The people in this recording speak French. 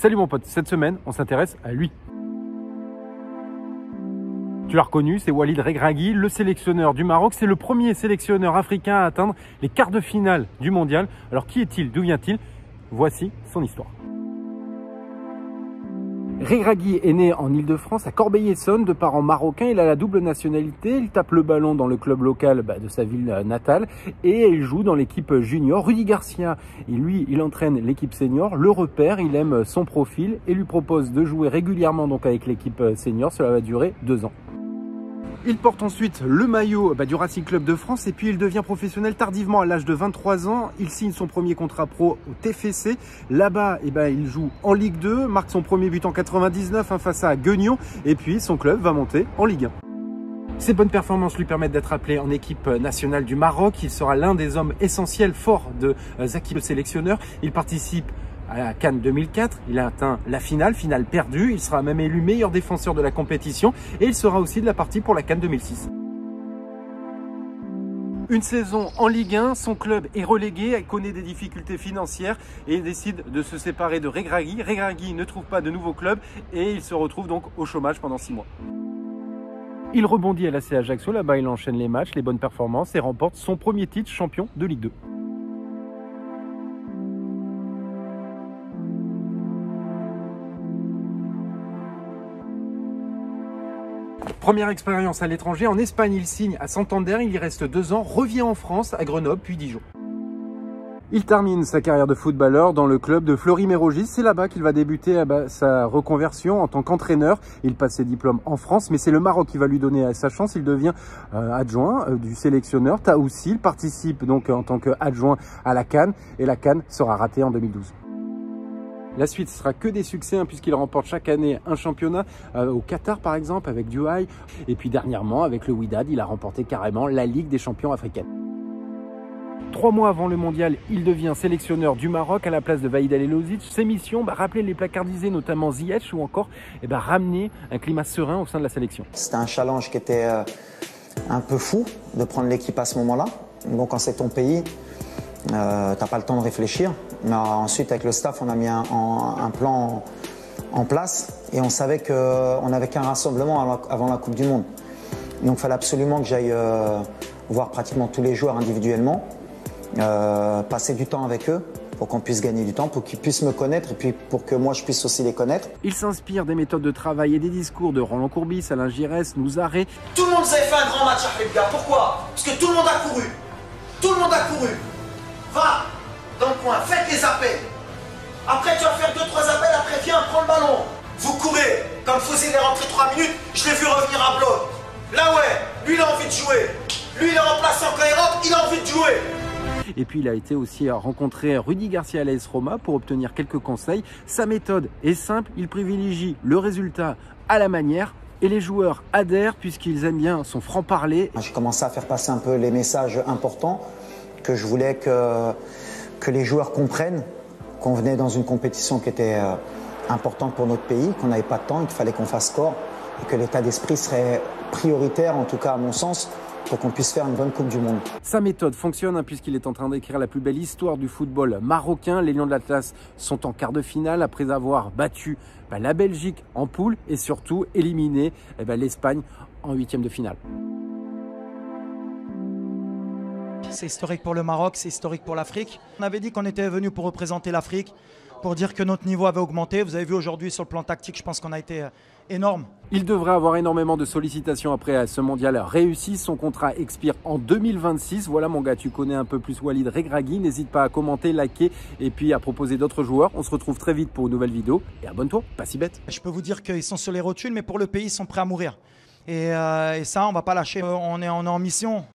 Salut mon pote, cette semaine, on s'intéresse à lui. Tu l'as reconnu, c'est Walid Regragui, le sélectionneur du Maroc. C'est le premier sélectionneur africain à atteindre les quarts de finale du mondial. Alors qui est-il? D'où vient-il? Voici son histoire. Regragui est né en Ile-de-France, à Corbeil-Essonnes, de parents marocains. Il a la double nationalité. Il tape le ballon dans le club local de sa ville natale et il joue dans l'équipe junior. Rudy Garcia, il entraîne l'équipe senior, le repère, il aime son profil et lui propose de jouer régulièrement donc avec l'équipe senior. Cela va durer 2 ans. Il porte ensuite le maillot du Racing Club de France et puis il devient professionnel tardivement à l'âge de 23 ans. Il signe son premier contrat pro au TFC. Là-bas, il joue en Ligue 2, marque son premier but en 99 face à Guignon et puis son club va monter en Ligue 1. Ses bonnes performances lui permettent d'être appelé en équipe nationale du Maroc. Il sera l'un des hommes essentiels forts de Zaki, le sélectionneur. Il participe à la CAN 2004, il a atteint la finale perdue, il sera même élu meilleur défenseur de la compétition et il sera aussi de la partie pour la CAN 2006. Une saison en Ligue 1, son club est relégué, elle connaît des difficultés financières et il décide de se séparer de Regragui. Regragui ne trouve pas de nouveau club et il se retrouve donc au chômage pendant 6 mois. Il rebondit à l'AC Ajaccio, là-bas il enchaîne les matchs, les bonnes performances et remporte son premier titre champion de Ligue 2. Première expérience à l'étranger, en Espagne, il signe à Santander, il y reste 2 ans, revient en France, à Grenoble, puis Dijon. Il termine sa carrière de footballeur dans le club de Fleury-Mérogis. C'est là-bas qu'il va débuter sa reconversion en tant qu'entraîneur. Il passe ses diplômes en France, mais c'est le Maroc qui va lui donner sa chance. Il devient adjoint du sélectionneur. Taoussi, il participe donc en tant qu'adjoint à la CAN et la CAN sera ratée en 2012. La suite sera que des succès puisqu'il remporte chaque année un championnat au Qatar par exemple avec Douai et puis dernièrement avec le Wydad il a remporté carrément la Ligue des champions africaine. 3 mois avant le mondial, il devient sélectionneur du Maroc à la place de Vahid El-Elozic. Ses missions, rappeler les placardisés, notamment Ziyech ou encore ramener un climat serein au sein de la sélection. C'était un challenge qui était un peu fou de prendre l'équipe à ce moment-là. Donc quand c'est ton pays, t'as pas le temps de réfléchir. Mais ensuite, avec le staff, on a mis un plan en place et on savait qu'on n'avait qu'un rassemblement avant la Coupe du Monde. Donc, il fallait absolument que j'aille voir pratiquement tous les joueurs individuellement, passer du temps avec eux pour qu'on puisse gagner du temps, pour qu'ils puissent me connaître et puis pour que moi, je puisse aussi les connaître. Il s'inspire des méthodes de travail et des discours de Roland Courbis, Alain Giresse, Nouzaré. Tout le monde s'est fait un grand match à Fredga. Pourquoi? Parce que tout le monde a couru. Tout le monde a couru. Va dans le coin, faites les appels. Après, tu vas faire 2-3 appels, après, viens, prends le ballon. Vous courez. Comme Fosé est rentré 3 minutes, je l'ai vu revenir à bloc. Là, ouais, lui, il a envie de jouer. Lui, il est remplaçant quand il rentre, il a envie de jouer. Et puis, il a été aussi rencontrer Rudy Garcia à l'AS Roma pour obtenir quelques conseils. Sa méthode est simple, il privilégie le résultat à la manière. Et les joueurs adhèrent puisqu'ils aiment bien son franc-parler. J'ai commencé à faire passer un peu les messages importants que je voulais que les joueurs comprennent qu'on venait dans une compétition qui était importante pour notre pays, qu'on n'avait pas de temps, qu'il fallait qu'on fasse corps et que l'état d'esprit serait prioritaire, en tout cas à mon sens, pour qu'on puisse faire une bonne Coupe du Monde. Sa méthode fonctionne puisqu'il est en train d'écrire la plus belle histoire du football marocain. Les Lions de l'Atlas sont en quart de finale après avoir battu la Belgique en poule et surtout éliminé l'Espagne en 8e de finale. C'est historique pour le Maroc, c'est historique pour l'Afrique. On avait dit qu'on était venu pour représenter l'Afrique, pour dire que notre niveau avait augmenté. Vous avez vu aujourd'hui sur le plan tactique, je pense qu'on a été énorme. Il devrait avoir énormément de sollicitations après ce mondial réussi. Son contrat expire en 2026. Voilà mon gars, tu connais un peu plus Walid Regragui. N'hésite pas à commenter, liker et puis à proposer d'autres joueurs. On se retrouve très vite pour une nouvelle vidéo. Et abonne-toi, pas si bête. Je peux vous dire qu'ils sont sur les rotules, mais pour le pays, ils sont prêts à mourir. Et ça, on ne va pas lâcher. On est en mission.